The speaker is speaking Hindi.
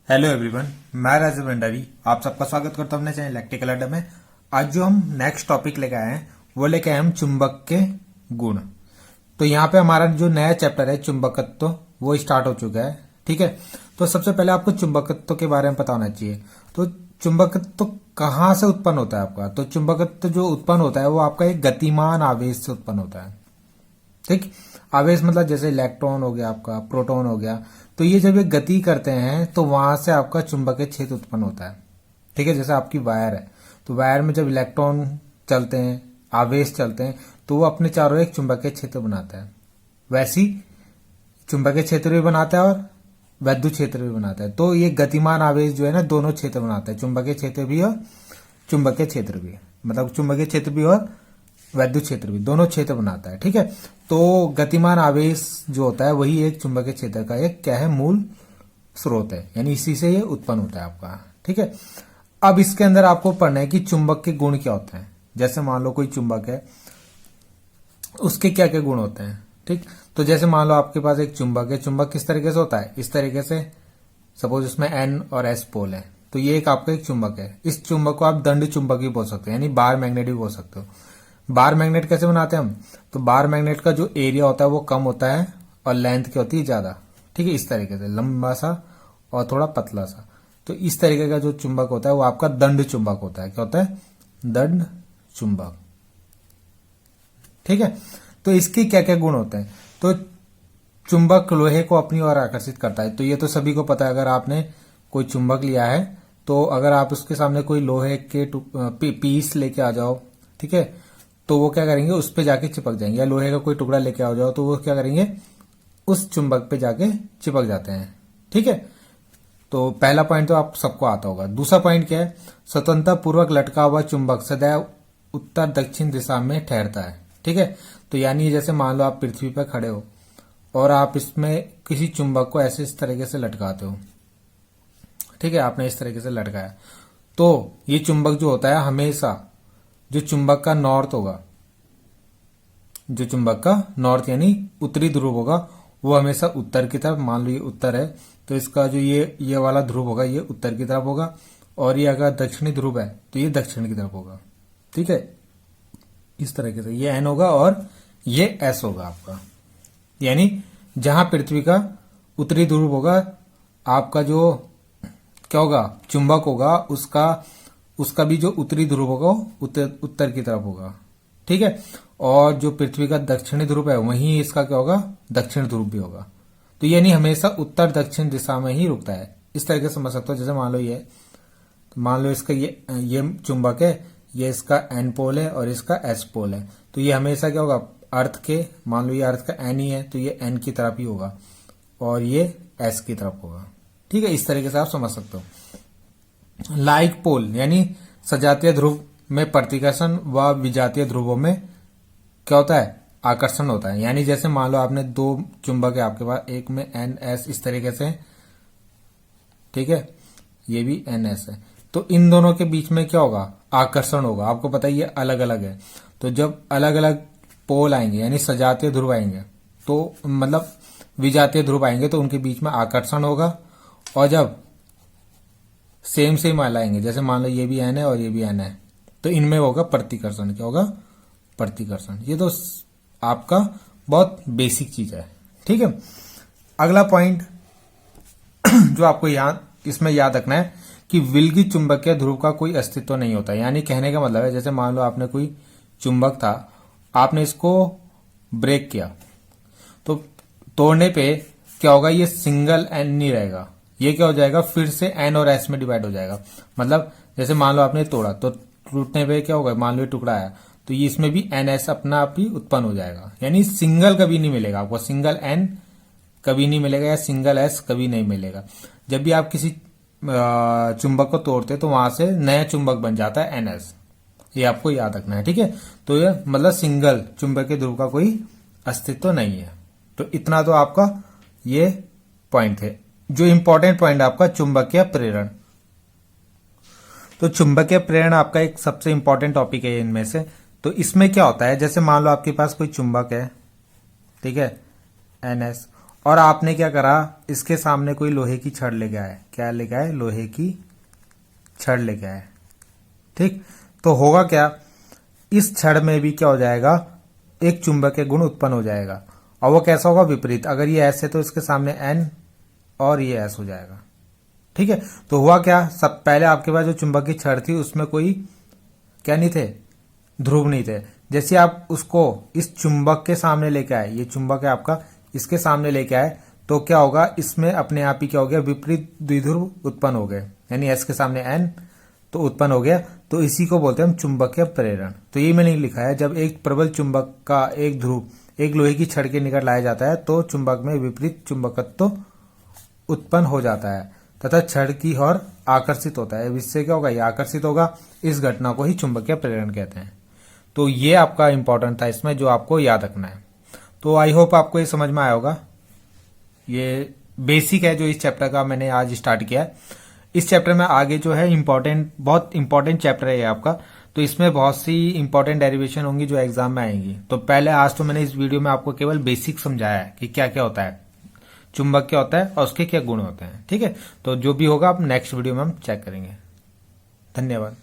हेलो एवरीवन, मैं राजीव भंडारी आप सबका स्वागत करता हूं अपने चैनल इलेक्ट्रिकल अड्डा में। आज जो हम नेक्स्ट टॉपिक लेके आए हैं वो लेके आए हम चुंबक के गुण। तो यहाँ पे हमारा जो नया चैप्टर है चुंबकत्व वो स्टार्ट हो चुका है। ठीक है, तो सबसे पहले आपको चुंबकत्व के बारे में पता होना चाहिए। तो चुंबकत्व कहाँ से उत्पन्न होता है आपका? तो चुंबकत्व जो उत्पन्न होता है वो आपका एक गतिमान आवेश से उत्पन्न होता है। ठीक, आवेश मतलब जैसे इलेक्ट्रॉन हो गया, आपका प्रोटॉन हो गया। तो ये जब ये गति करते हैं तो वहां से आपका चुंबकीय क्षेत्र उत्पन्न होता है। ठीक है, जैसे आपकी वायर है तो वायर में जब इलेक्ट्रॉन चलते हैं, आवेश चलते हैं, तो वो अपने चारों एक चुंबकीय क्षेत्र बनाता है। वैसी चुंबकीय क्षेत्र भी बनाता है और वैद्युत क्षेत्र भी बनाता है। तो ये गतिमान आवेश जो है ना दोनों क्षेत्र बनाता है, चुंबकीय क्षेत्र भी और चुंबकीय क्षेत्र भी, मतलब चुंबकीय क्षेत्र भी और वैद्युत क्षेत्र भी, दोनों क्षेत्र बनाता है। ठीक है, तो गतिमान आवेश जो होता है वही एक चुंबकीय क्षेत्र का एक क्या है, मूल स्रोत है, यानी इसी से ये उत्पन्न होता है आपका। ठीक है, अब इसके अंदर आपको पढ़ना है कि चुंबक के गुण क्या होते हैं। जैसे मान लो कोई चुंबक है, उसके क्या क्या गुण होते हैं। ठीक, तो जैसे मान लो आपके पास एक चुंबक है, चुंबक किस तरीके से होता है, इस तरीके से। सपोज इसमें N और S पोल है, तो ये एक आपका एक चुंबक है। इस चुंबक को आप दंड चुंबक भी बोल सकते हो, यानी बार मैग्नेट भी बोल सकते हो। बार मैग्नेट कैसे बनाते हैं हम? तो बार मैग्नेट का जो एरिया होता है वो कम होता है और लेंथ क्या होती है, ज्यादा। ठीक है, इस तरीके से लंबा सा और थोड़ा पतला सा। तो इस तरीके का जो चुंबक होता है वो आपका दंड चुंबक होता है। क्या होता है? दंड चुंबक। ठीक है, तो इसके क्या क्या गुण होते हैं? तो चुंबक लोहे को अपनी ओर आकर्षित करता है। तो ये तो सभी को पता है। अगर आपने कोई चुंबक लिया है तो अगर आप उसके सामने कोई लोहे के पीस लेके आ जाओ, ठीक है, तो वो क्या करेंगे, उस पे जाके चिपक जाएंगे। या लोहे का कोई टुकड़ा लेके आ जाओ तो वो क्या करेंगे, उस चुंबक पे जाके चिपक जाते हैं। ठीक है, तो पहला पॉइंट तो आप सबको आता होगा। दूसरा पॉइंट क्या है? स्वतंत्रता पूर्वक लटका हुआ चुंबक सदैव उत्तर दक्षिण दिशा में ठहरता है। ठीक है, तो यानी जैसे मान लो आप पृथ्वी पर खड़े हो और आप इसमें किसी चुंबक को ऐसे इस तरीके से लटकाते हो। ठीक है, आपने इस तरीके से लटकाया तो ये चुंबक जो होता है हमेशा जो चुंबक का नॉर्थ होगा, जो चुंबक का नॉर्थ यानी उत्तरी ध्रुव होगा, वो हमेशा उत्तर की तरफ, मान लो ये उत्तर है तो इसका जो ये वाला ध्रुव होगा ये उत्तर की तरफ होगा, और ये अगर दक्षिणी ध्रुव है तो ये दक्षिण की तरफ होगा। ठीक है, इस तरीके से ये N होगा और ये S होगा आपका। यानी जहां पृथ्वी का उत्तरी ध्रुव होगा, आपका जो क्या होगा, चुंबक होगा, उसका भी जो उत्तरी ध्रुव होगा उत्तर की तरफ होगा। ठीक है, और जो पृथ्वी का दक्षिणी ध्रुव है वहीं इसका क्या होगा, दक्षिण ध्रुव भी होगा। तो यानी हमेशा उत्तर दक्षिण दिशा में ही रुकता है। इस तरीके से समझ सकते हो। जैसे मान लो ये, तो मान लो इसका ये चुंबक है, ये इसका N पोल है और इसका S पोल है। तो ये हमेशा क्या होगा, अर्थ के, मान लो ये अर्थ का N ही है तो ये N की तरफ ही होगा और ये S की तरफ होगा। ठीक है, इस तरीके से आप समझ सकते हो। लाइक पोल यानी सजातीय ध्रुव में प्रतिकर्षण व विजातीय ध्रुवों में क्या होता है, आकर्षण होता है। यानी जैसे मान लो आपने दो चुंबक है आपके पास, एक में NS इस तरीके से, ठीक है, ये भी NS है, तो इन दोनों के बीच में क्या होगा, आकर्षण होगा। आपको पता है ये अलग अलग है, तो जब अलग अलग पोल आएंगे यानी सजातीय ध्रुव आएंगे, तो मतलब विजातीय ध्रुव आएंगे तो उनके बीच में आकर्षण होगा। और जब सेम आएंगे, जैसे मान लो ये भी N है और ये भी N है, तो इनमें होगा प्रतिकर्षण। क्या होगा, प्रतिकर्षण। ये तो आपका बहुत बेसिक चीज है। ठीक है, अगला पॉइंट जो आपको इसमें याद रखना है कि विलगी चुंबकीय ध्रुव का कोई अस्तित्व नहीं होता। यानी कहने का मतलब है, जैसे मान लो आपने कोई चुंबक था, आपने इसको ब्रेक किया तो तोड़ने पे क्या होगा, ये सिंगल N नहीं रहेगा, ये क्या हो जाएगा, फिर से N और S में डिवाइड हो जाएगा। मतलब जैसे मान लो आपने तोड़ा तो टूटने पे क्या होगा, मान लो ये टुकड़ा आया तो ये इसमें भी NS अपना आप ही उत्पन्न हो जाएगा। यानी सिंगल कभी नहीं मिलेगा आपको, सिंगल N कभी नहीं मिलेगा या सिंगल S कभी नहीं मिलेगा। जब भी आप किसी चुंबक को तोड़ते तो वहां से नया चुंबक बन जाता है NS, ये आपको याद रखना है। ठीक है, तो ये मतलब सिंगल चुंबकीय ध्रुव का कोई अस्तित्व नहीं है। तो इतना तो आपका ये पॉइंट थे। जो इंपॉर्टेंट पॉइंट आपका चुंबकीय प्रेरण। तो चुंबकीय प्रेरण आपका एक सबसे इंपॉर्टेंट टॉपिक है इनमें से। तो इसमें क्या होता है, जैसे मान लो आपके पास कोई चुंबक है, ठीक है, NS, और आपने क्या करा, इसके सामने कोई लोहे की छड़ लेके आए। क्या लेके आए? लोहे की छड़ लेके आए। ठीक, तो होगा क्या, इस छड़ में भी क्या हो जाएगा, एक चुंबकीय गुण उत्पन्न हो जाएगा। और वो कैसा होगा? विपरीत। अगर ये एस है तो इसके सामने एन और ये एस हो जाएगा। ठीक है, तो हुआ क्या, सब पहले आपके पास जो चुंबकीय छड़ थी उसमें कोई क्या नहीं थे, ध्रुव नहीं थे। जैसे आप उसको इस चुंबक के सामने लेके आए, ये चुंबक है आपका, इसके सामने लेके आए, तो क्या होगा, इसमें अपने आप ही क्या हो गया, विपरीत द्विध्रुव उत्पन्न हो गए। यानी एस के सामने एन तो उत्पन्न हो गया। तो इसी को बोलते हैं हम चुंबकीय प्रेरण। तो ये मैंने लिखा है, जब एक प्रबल चुंबक का एक ध्रुव एक लोहे की छड़ के निकट लाया जाता है तो चुंबक में विपरीत चुंबकत्व उत्पन्न हो जाता है तथा छड़ की ओर आकर्षित होता है। इससे क्या होगा, ये आकर्षित होगा। इस घटना को ही चुंबकीय प्रेरण कहते हैं। तो ये आपका इंपॉर्टेंट था इसमें, जो आपको याद रखना है। तो आई होप आपको ये समझ में आया होगा। ये बेसिक है जो इस चैप्टर का मैंने आज स्टार्ट किया है। इस चैप्टर में आगे जो है बहुत इंपॉर्टेंट चैप्टर है ये आपका। तो इसमें बहुत सी इंपॉर्टेंट डेरिवेशन होंगी जो एग्जाम में आएंगी। तो पहले आज तो मैंने इस वीडियो में आपको केवल बेसिक समझाया है कि क्या क्या होता है, चुंबक क्या होता है और उसके क्या गुण होते हैं। ठीक है, तो जो भी होगा आप नेक्स्ट वीडियो में हम चेक करेंगे। धन्यवाद।